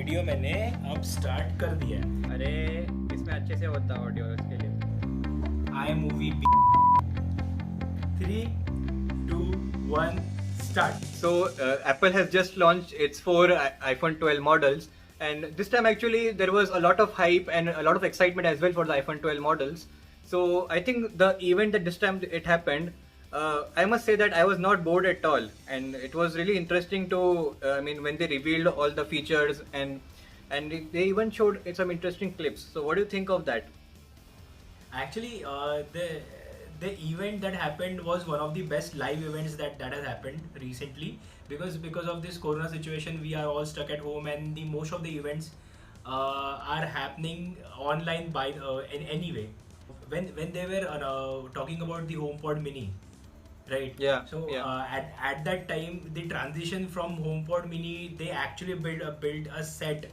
Video मैंने अब start कर दिया है। अरे इसमें अच्छे से होता ऑडियो इसके लिए। आई movie 3, 2, 1 start. So Apple has just launched its four iPhone 12 models, and this time actually there was a lot of hype and a lot of excitement as well for the iPhone 12 models. So I think the event that this time it happened, I must say that I was not bored at all, and it was really interesting to when they revealed all the features and they even showed some interesting clips. So what do you think of that? Actually, the event that happened was one of the best live events that has happened recently, because of this corona situation we are all stuck at home, and the most of the events are happening online by in any way. When they were talking about the HomePod Mini, right? Yeah, So yeah. at that time, the transition from HomePod Mini, they actually built a set.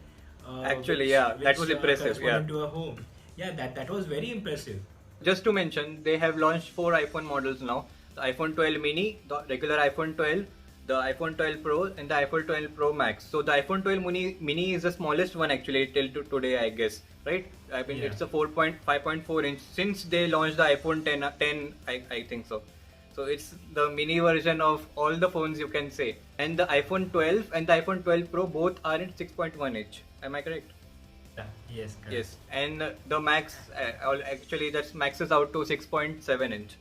Actually, yeah, that was impressive, corresponded yeah. to a home. Yeah, that was very impressive. Just to mention, they have launched four iPhone models now: the iPhone 12 mini, the regular iPhone 12, the iPhone 12 Pro, and the iPhone 12 Pro Max. So the iPhone 12 mini is the smallest one actually till today, I guess, right? I mean, Yeah. it's a 4.5.4 inch since they launched the iPhone 10, I think so. So it's the mini version of all the phones, you can say. And the iPhone 12 and the iPhone 12 Pro both are in 6.1 inch. Am I correct? Yeah, yes, correct. Yes, and the max actually that's maxes out to 6.7 inch,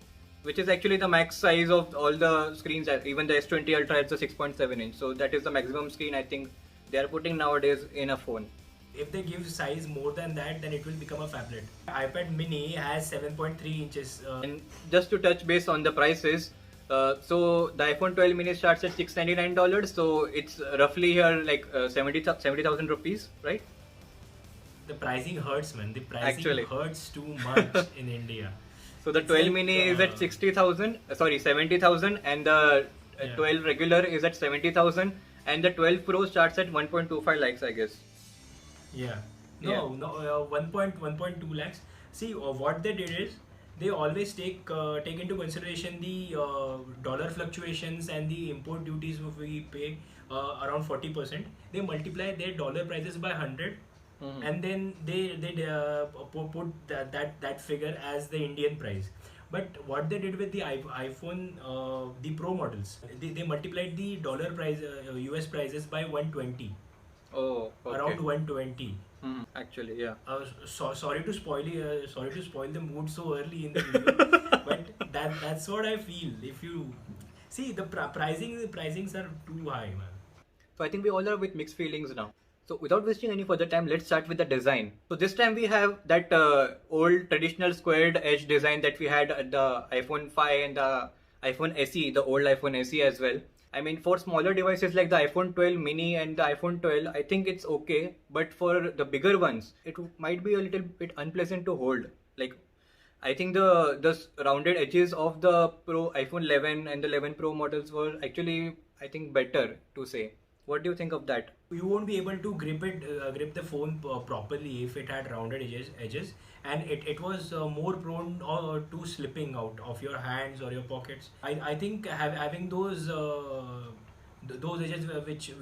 which is actually the max size of all the screens. Even the S20 Ultra has a 6.7 inch, so that is the maximum screen I think they are putting nowadays in a phone. If they give size more than that, then it will become a phablet. iPad Mini has 7.3 inches. And just to touch base on the prices, so the iPhone 12 mini starts at $699, so it's roughly here like 70,000 rupees, right? The pricing hurts, man. The pricing Actually. hurts too much in India. So the It's 12 like, mini is at 60,000, sorry, 70,000, and the Yeah. 12 regular is at 70,000, and the 12 Pro starts at 1.25 lakhs, I guess. Yeah. Yeah. No, 1.2 lakhs. See, what they did is they always take into consideration the dollar fluctuations and the import duties we pay around 40%. They multiply their dollar prices by 100, Mhm. and then they put that figure as the Indian price. But what they did with the iPhone, the Pro models, they multiplied the dollar price, US prices by 120, Oh, okay. around 120. Actually, yeah. Sorry to spoil the mood so early in the video, but that's what I feel. If you see the pricings are too high, man. So I think we all are with mixed feelings now. So without wasting any further time, let's start with the design. So this time we have that old traditional squared edge design that we had at the iPhone 5 and the iPhone SE, the old iPhone SE as well. I mean, for smaller devices like the iPhone 12 mini and the iPhone 12, I think it's okay. But for the bigger ones, it might be a little bit unpleasant to hold. Like, I think the rounded edges of the Pro iPhone 11 and the 11 Pro models were actually, I think, better to say. What do you think of that? You won't be able to grip the phone properly if it had rounded edges, and it was more prone to slipping out of your hands or your pockets. I think having those edges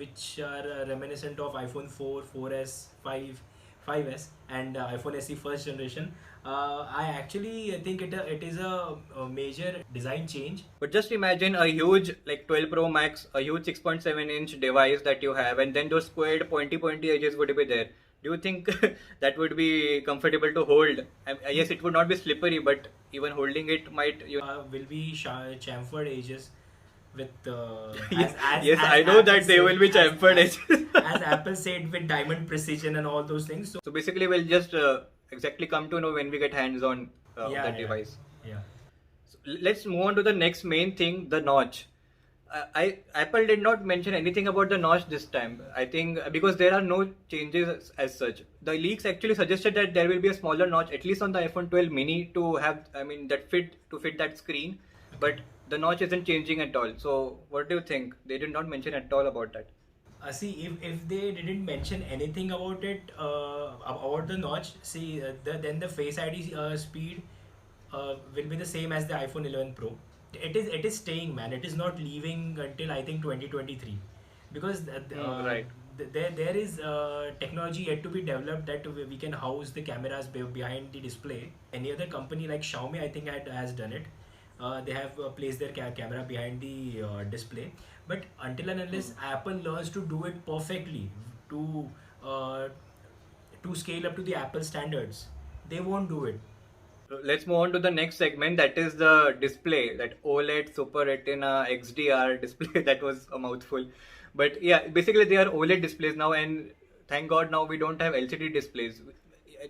which are reminiscent of iPhone 4, 4S, 5, 5S, and iPhone SE first generation. I actually think it is a major design change. But just imagine a huge like 12 Pro Max, a huge 6.7 inch device that you have, and then those squared pointy edges would be there. Do you think that would be comfortable to hold? Yes, it would not be slippery, but even holding it might. Will be chamfered edges with Yes, yes, I know that they will be chamfered edges. as Apple said, with diamond precision and all those things. So So basically, we'll just exactly come to know when we get hands on that device. Yeah. So let's move on to the next main thing, the notch. Apple did not mention anything about the notch this time. I think because there are no changes as such. The leaks actually suggested that there will be a smaller notch, at least on the iPhone 12 mini, to have that fit that screen. But the notch isn't changing at all. So what do you think? They did not mention at all about that. See, if they didn't mention anything about it, about the notch, see, then the Face ID speed will be the same as the iPhone 11 Pro. It is staying, man. It is not leaving until I think 2023, because Right. there is technology yet to be developed that we can house the cameras behind the display. Any other company like Xiaomi, I think, has done it. They have placed their camera behind the display. But until and unless Apple learns to do it perfectly, to uh, to scale up to the Apple standards, they won't do it. Let's move on to the next segment, that is the display, that OLED Super Retina XDR display. That was a mouthful. But yeah, basically they are OLED displays now, and thank God now we don't have LCD displays.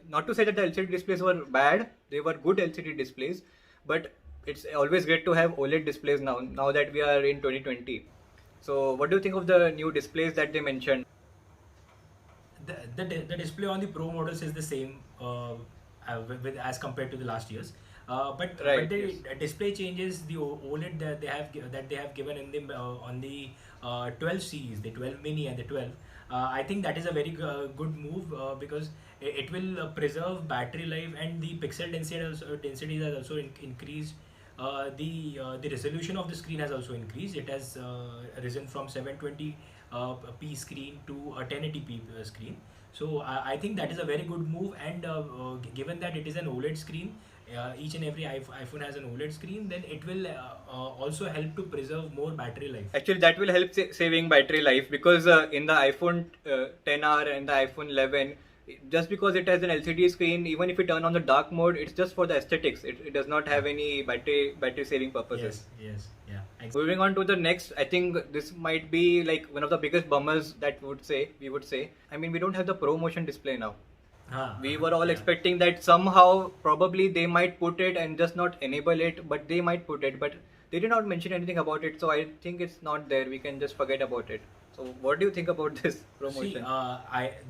Not to say that the LCD displays were bad, they were good LCD displays, but it's always great to have OLED displays now that we are in 2020. So what do you think of the new displays that they mentioned? The display on the Pro models is the same as compared to the last years. But Right, the yes. display changes. The OLED that they have given in the on the 12 series, the 12 mini and the 12. I think that is a very good move because it will preserve battery life, and the pixel density has also increased. The resolution of the screen has also increased. It has risen from 720 p screen to a 1080p screen. So I think that is a very good move. And given that it is an OLED screen, each and every iPhone has an OLED screen, then it will also help to preserve more battery life. Actually, that will help saving battery life, because in the iPhone 10R and the iPhone 11, just because it has an LCD screen, even if you turn on the dark mode, it's just for the aesthetics. It does not have any battery saving purposes. Yes, yeah. Moving on to the next, I think this might be like one of the biggest bummers that we would say. I mean, we don't have the Pro Motion display now. We were all Yeah. expecting that somehow, probably they might put it and just not enable it, but they might put it, but they did not mention anything about it. So I think it's not there. We can just forget about it. So what do you think about this See, promotion?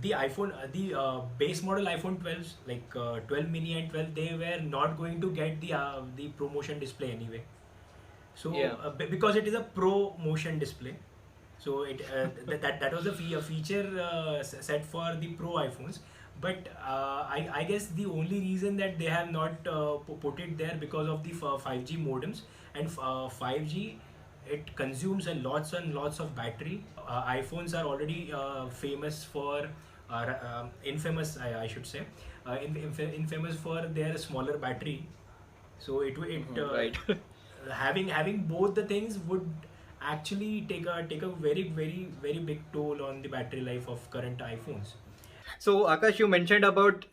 the iPhone, the base model iPhone 12s, like 12 mini and 12, they were not going to get the ProMotion display anyway. So Yeah. because it is a ProMotion display, so that was a feature set for the Pro iPhones. But I guess the only reason that they have not put it there because of the 5G modems, and 5G, it consumes a lots and lots of battery. iPhones are already famous for infamous, I should say, infamous for their smaller battery. So Right. having both the things would actually take a very big toll on the battery life of current iPhones. So Akash, you mentioned about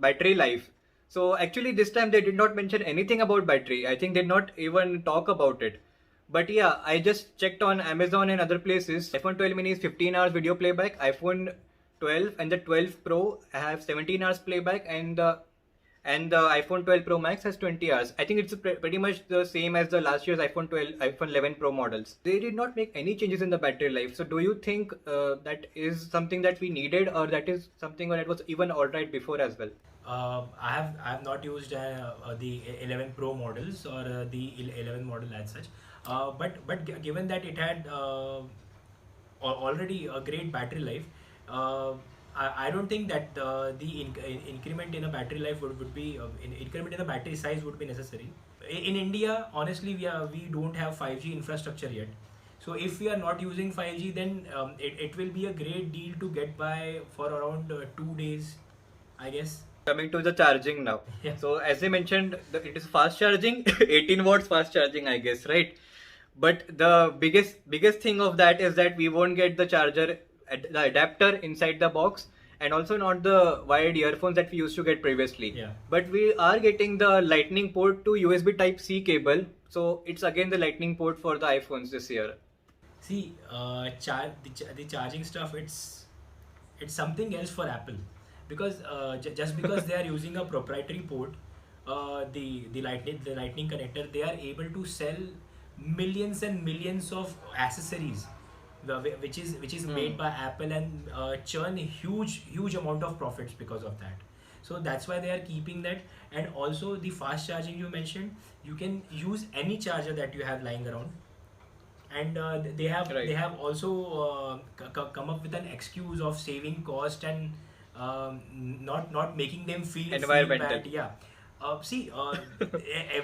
battery life. So actually, this time they did not mention anything about battery. I think they did not even talk about it. But yeah, I just checked on Amazon and other places. iPhone 12 mini is 15 hours video playback. iPhone 12 and the 12 Pro have 17 hours playback, and the iPhone 12 Pro Max has 20 hours. I think it's pretty much the same as the last year's iPhone 12, iPhone 11 Pro models. They did not make any changes in the battery life. So do you think that is something that we needed, or that is something that was even alright before as well? I have not used the 11 Pro models or the 11 model as such. But given that it had already a great battery life, I don't think that increment in a battery life would be increment in the battery size would be necessary. In India, honestly, we don't have 5G infrastructure yet. So if we are not using 5G, then it will be a great deal to get by for around 2 days, I guess. Coming to the charging now. Yeah. So as I mentioned, it is fast charging, 18 watts fast charging, I guess, right? But the biggest thing of that is that we won't get the charger, the adapter inside the box, and also not the wired earphones that we used to get previously. Yeah. But we are getting the lightning port to USB Type C cable. So it's again the lightning port for the iPhones this year. See, the charging stuff, it's something else for Apple, because just because they are using a proprietary port, the lightning connector, they are able to sell millions and millions of accessories, which is made by Apple, and churn a huge amount of profits because of that. So that's why they are keeping that. And also the fast charging you mentioned, you can use any charger that you have lying around. And Right. they have also come up with an excuse of saving cost, and not making them feel Environmental. bad. Yeah. See,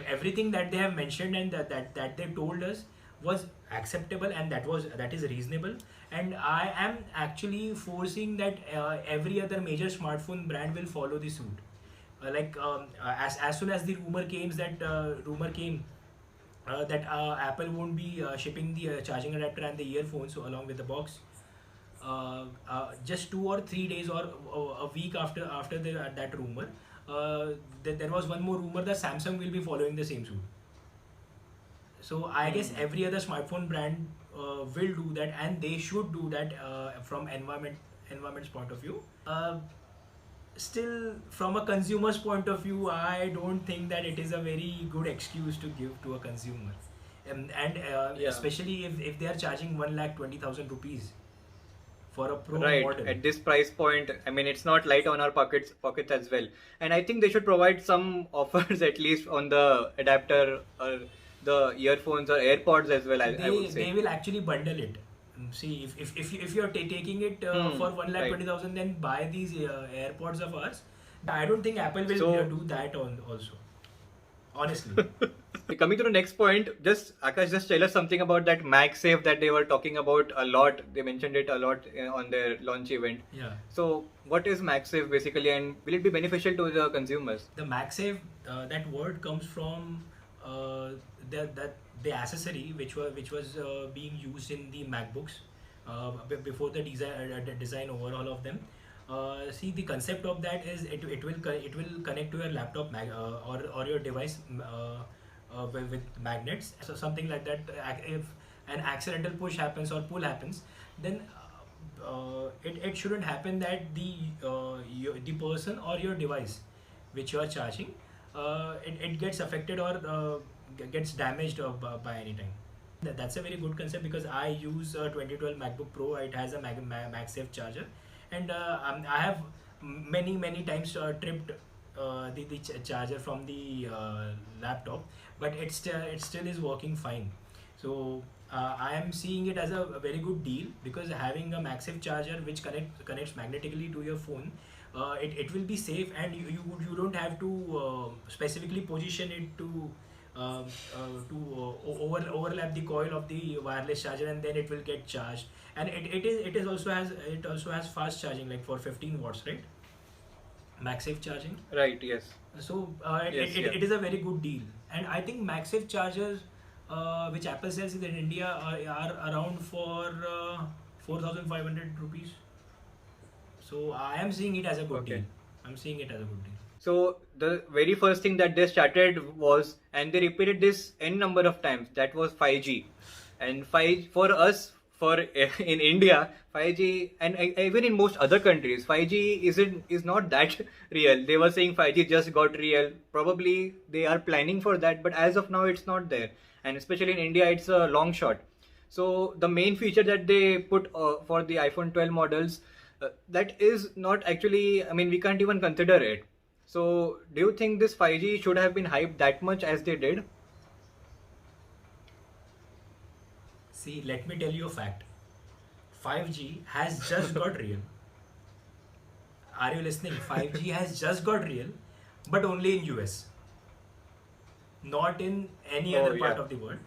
everything that they have mentioned and that they told us was acceptable, and that is reasonable. And I am actually forcing that every other major smartphone brand will follow the suit. As soon as the rumor came that Apple won't be shipping the charging adapter and the earphones along with the box. Just 2 or 3 days or a week after that rumor, there was one more rumor that Samsung will be following the same suit. So I guess every other smartphone brand will do that, and they should do that from environment's point of view. Still, from a consumer's point of view, I don't think that it is a very good excuse to give to a consumer, and Yeah. especially if they are charging 1,20,000 rupees for a pro Right. model. At this price point, I mean, it's not light on our pockets as well. And I think they should provide some offers at least on the adapter or the earphones or AirPods as well. I would They say. will actually bundle it. See, if you're taking it for one lakh Right. 20,000, then buy these AirPods of ours. I don't think Apple will So do that on also. Honestly. coming to the next point, just Akash, just tell us something about that MagSafe that they were talking about a lot. They mentioned it a lot on their launch event. Yeah. So, what is MagSafe basically, and will it be beneficial to the consumers? The MagSafe, that word comes from the accessory which was being used in the MacBooks before the design overhaul of them. See, the concept of that is it will connect to your laptop or your device with magnets, so something like that. If an accidental push happens or pull happens, then it shouldn't happen that the person or your device which you are charging, it gets affected or gets damaged by any time. That's a very good concept, because I use a 2012 MacBook Pro. It has a MagSafe charger, and I have many times tripped the charger from the laptop, but it still is working fine. So I am seeing it as a very good deal, because having a MagSafe charger which connects magnetically to your phone, it will be safe, and you don't have to specifically position it to overlap the coil of the wireless charger, and then it will get charged. And it also has fast charging, like for 15 watts, right? MagSafe charging. Right. Yes. So Yes. Yeah. it is a very good deal, and I think MagSafe chargers which Apple sells in India are around for 4,500 rupees. So I am seeing it as a good Okay. deal. I'm seeing it as a good deal. So the very first thing that they started was, and they repeated this n number of times, that was 5G. And 5 for us, for in India, 5G, and even in most other countries, 5G is not that real. They were saying 5G just got real. Probably they are planning for that, but as of now, it's not there. And especially in India, it's a long shot. So the main feature that they put for the iPhone 12 models, that is not actually. I mean, we can't even consider it. So, do you think this 5G should have been hyped that much as they did? See, let me tell you a fact. 5G has just got real. Are you listening? 5G has just got real, but only in US, not in any Oh, other part yeah. of the world.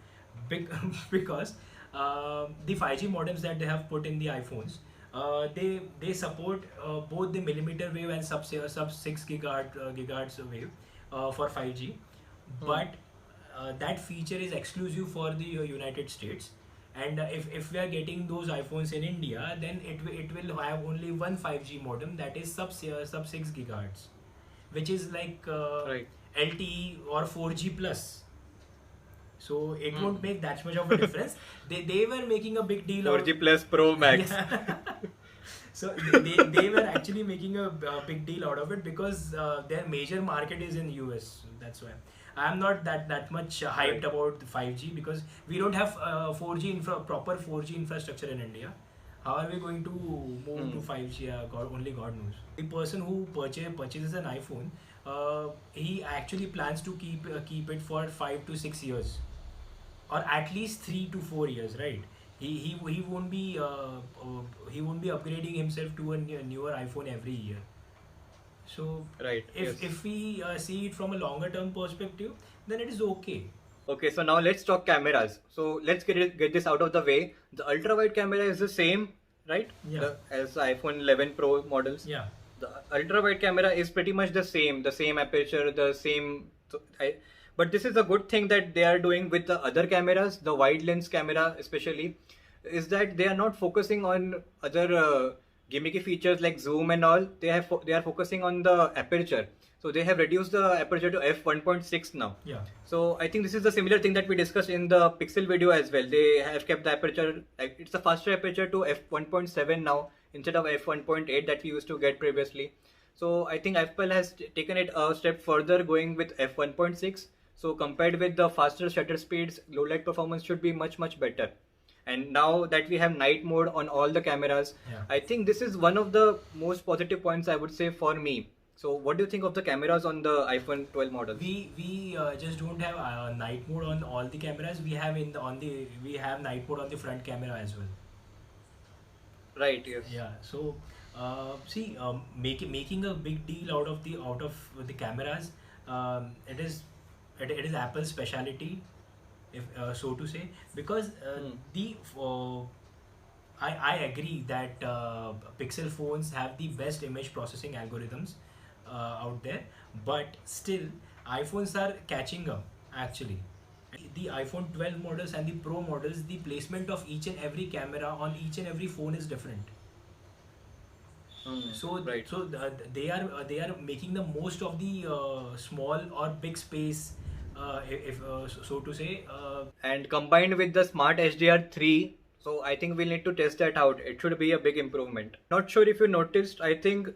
Because the 5G modems that they have put in the iPhones, they support both the millimeter wave and sub 6 gigahertz wave for 5G, but that feature is exclusive for the United States. And if we are getting those iPhones in India, then it will have only one 5G modem that is sub 6 gigahertz, which is like Right. LTE or 4G plus. So it won't make that much of a difference. They were making a big deal 4G Plus Pro Max. Yeah. So they were actually making a big deal out of it, because their major market is in US. That's why I'm not that much hyped about the 5G, because we don't have 4G proper 4G infrastructure in India. How are we going to move to 5G? Only God knows. The person who purchases an iPhone, he actually plans to keep it for 5 to 6 years, or at least 3 to 4 years, right? He won't be he won't be upgrading himself to a newer iPhone every year. So Right. Yes. if we see it from a longer term perspective, then it is okay. Okay, so now let's talk cameras. So let's get this out of the way. The ultra wide camera is the same, right? Yeah. As iPhone 11 Pro models. Yeah. The ultra wide camera is pretty much the same aperture, the same. But this is a good thing that they are doing with the other cameras, the wide lens camera especially, is that they are not focusing on other gimmicky features like zoom and all. They are focusing on the aperture. So they have reduced the aperture to f1.6 now. Yeah. So I think this is the similar thing that we discussed in the Pixel video as well. They have kept the aperture, like it's a faster aperture to f1.7 now instead of f1.8 that we used to get previously. So I think Apple has taken it a step further going with f1.6. So compared with the faster shutter speeds, low light performance should be much better. And now that we have night mode on all the cameras, Yeah. I think this is one of the most positive points I would say for me. So what do you think of the cameras on the iPhone 12 model? We just don't have night mode on all the cameras. We have we have night mode on the front camera as well. Right, yes. Yeah. So see, making a big deal out of the cameras, it is Apple's specialty, if so to say, because the I agree that Pixel phones have the best image processing algorithms out there, but still iPhones are catching up actually. The iPhone 12 models and the Pro models, the placement of each and every camera on each and every phone is different. So right. they are making the most of the small or big space, if so to say. And combined with the smart HDR3, so I think we'll need to test that out. It should be a big improvement. Not sure if you noticed, I think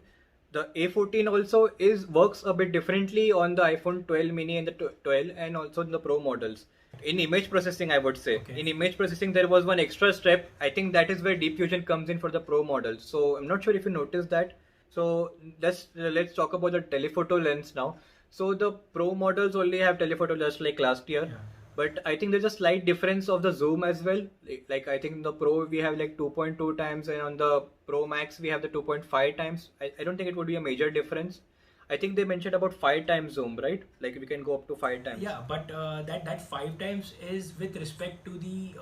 the A14 also works a bit differently on the iPhone 12 mini and the 12 and also in the Pro models. In image processing, I would say. Okay. In image processing, there was one extra step. I think that is where Deep Fusion comes in for the Pro models. So I'm not sure if you noticed that. So let's talk about the telephoto lens now. So the Pro models only have telephoto just like last year. Yeah. But I think there's a slight difference of the zoom as well. Like I think in the Pro we have like 2.2 times, and on the Pro Max we have the 2.5 times. I don't think it would be a major difference. I think they mentioned about 5 times zoom, right? Like we can go up to 5 times. Yeah, but that 5 times is with respect to the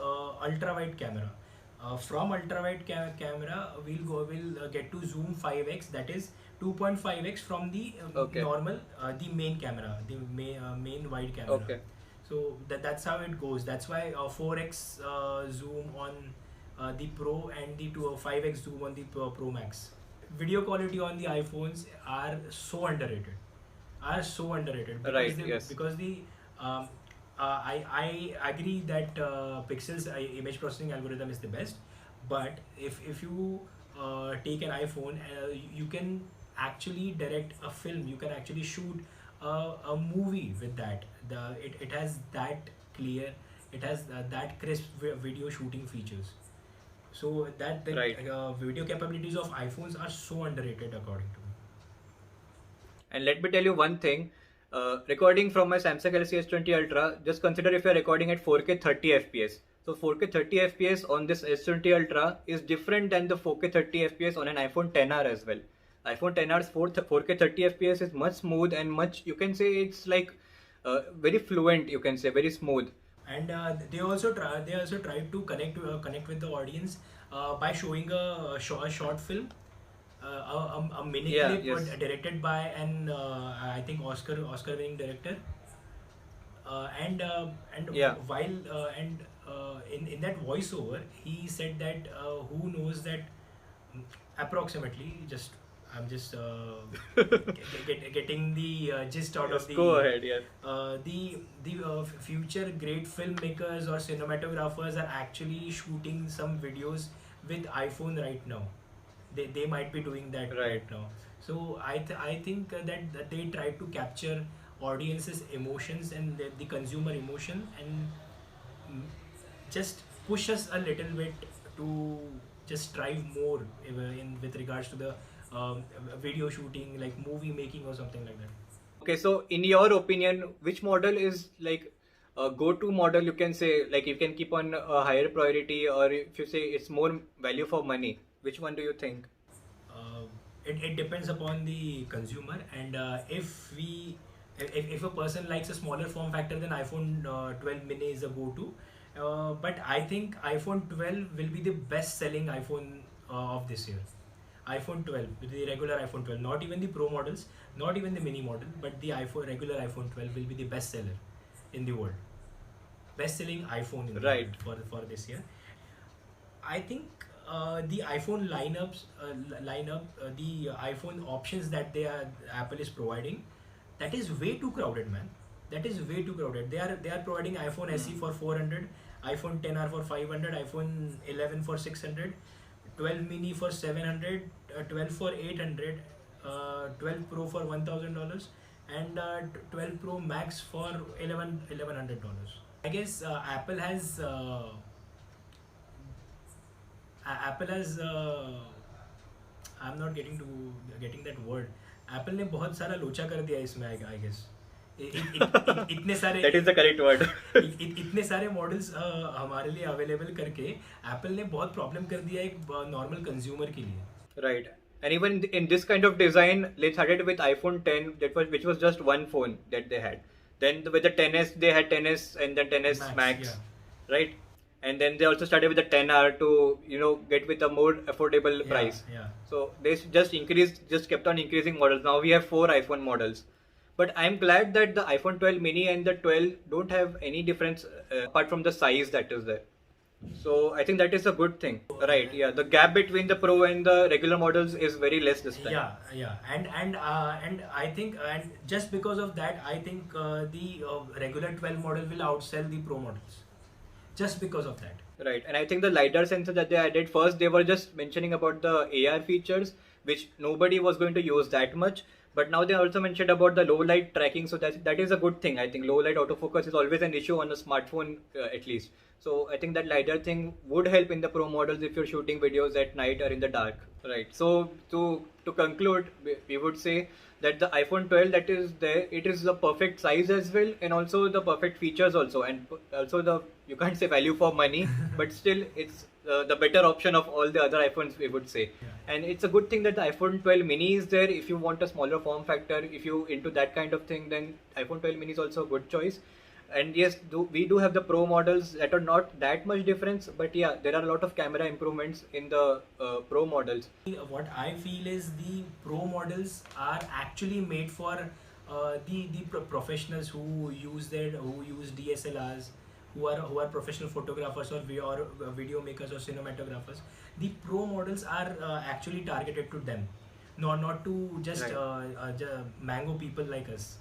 ultra wide camera. From ultra wide camera, we'll get to zoom 5x. That is 2.5x from the Okay. normal, the main camera, the main wide camera. Okay. So that's how it goes. That's why 4x zoom on the Pro and the 5x zoom on the Pro Max. Video quality on the iPhones are so underrated. Because Right, they, yes. because the I agree that Pixel's image processing algorithm is the best, but if you take an iPhone, you can actually direct a film. You can actually shoot a movie with that. It has that clear, it has that crisp video shooting features. So that the Right. video capabilities of iPhones are so underrated according to me. And let me tell you one thing. Recording from my Samsung Galaxy S20 Ultra, just consider if you're recording at 4K 30 FPS. So 4K 30 FPS on this S20 Ultra is different than the 4K 30 FPS on an iPhone 10R as well. iPhone 10R's 4K 30 FPS is much smooth and much, you can say it's like very fluent, you can say, very smooth. And they also tried to connect with the audience by showing a short film, a mini Yeah, clip yes. directed by an I think Oscar winning director, and Yeah. while in that voiceover he said that who knows that, approximately, just I'm just getting the gist out Yes, of the go ahead, yes. the future great filmmakers or cinematographers are actually shooting some videos with iPhone right now. They might be doing that right now. So I think that they try to capture audiences emotions and the consumer emotion, and just push us a little bit to just strive more in with regards to the video shooting, like movie making or something like that. Okay, so in your opinion, which model is like a go-to model, you can say, like you can keep on a higher priority, or if you say it's more value for money, which one do you think? It depends upon the consumer, and if we if a person likes a smaller form factor, then iPhone 12 mini is a go-to. But I think iPhone 12 will be the best-selling iPhone of this year. iPhone 12, the regular iPhone 12, not even the Pro models, not even the mini model, but the regular iPhone 12 will be the best seller in the world. Best-selling iPhone in the Right. world for this year. I think the iPhone the iPhone options that Apple is providing, that is way too crowded, man. That is way too crowded. They are providing iPhone SE for 400, iPhone 10R for 500, iPhone 11 for 600, 12 mini for 700, 12 for 800, 12 Pro for $1,000, and 12 Pro Max for $1,100. I guess Apple has I'm not getting that word. Apple ने बहुत सारा लोचा कर दिया इसमें, I guess. इतने सारे That is the correct word. इतने सारे मॉडल्स हमारे लिए अवेलेबल करके एप्पल ने बहुत प्रॉब्लम कर दिया एक नॉर्मल कंज्यूमर के लिए. Right. And even in this kind of design, they started with iPhone 10, which was just one phone that they had. Then with the 10s, they had 10s and then 10s Max, right? And then they also started with the 10R to get with a more affordable price. Yeah. So they just kept on increasing models. Now we have 4 iPhone models. But I'm glad that the iPhone 12 mini and the 12 don't have any difference apart from the size that is there. So I think that is a good thing, right? Yeah, the gap between the Pro and the regular models is very less this time. Yeah, and I think, and just because of that, I think the regular 12 model will outsell the Pro models, just because of that. Right, and I think the LiDAR sensor that they added, first they were just mentioning about the AR features, which nobody was going to use that much. But now they also mentioned about the low light tracking, so that is a good thing. I think low light autofocus is always an issue on a smartphone at least. So I think that LiDAR thing would help in the Pro models if you're shooting videos at night or in the dark. Right. So to conclude, we would say that the iPhone 12 that is there, it is the perfect size as well, and also the perfect features also, and also you can't say value for money, but still it's the better option of all the other iPhones, we would say. Yeah. And it's a good thing that the iPhone 12 mini is there. If you want a smaller form factor, if you into that kind of thing, then iPhone 12 mini is also a good choice. And yes, we do have the Pro models that are not that much difference, but yeah, there are a lot of camera improvements in the Pro models. What I feel is the Pro models are actually made for the professionals who use DSLRs, who are professional photographers or video makers or cinematographers. The Pro models are actually targeted to them, not to just mango people like us.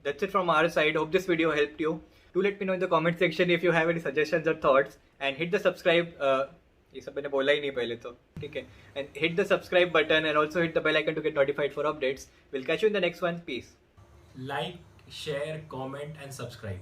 That's it from our side. Hope this video helped you. Do let me know in the comment section if you have any suggestions or thoughts, and hit the subscribe. ये सब मैंने बोला ही नहीं पहले तो ठीक है. And hit the subscribe button and also hit the bell icon to get notified for updates. We'll catch you in the next one. Peace. Like, share, comment, and subscribe.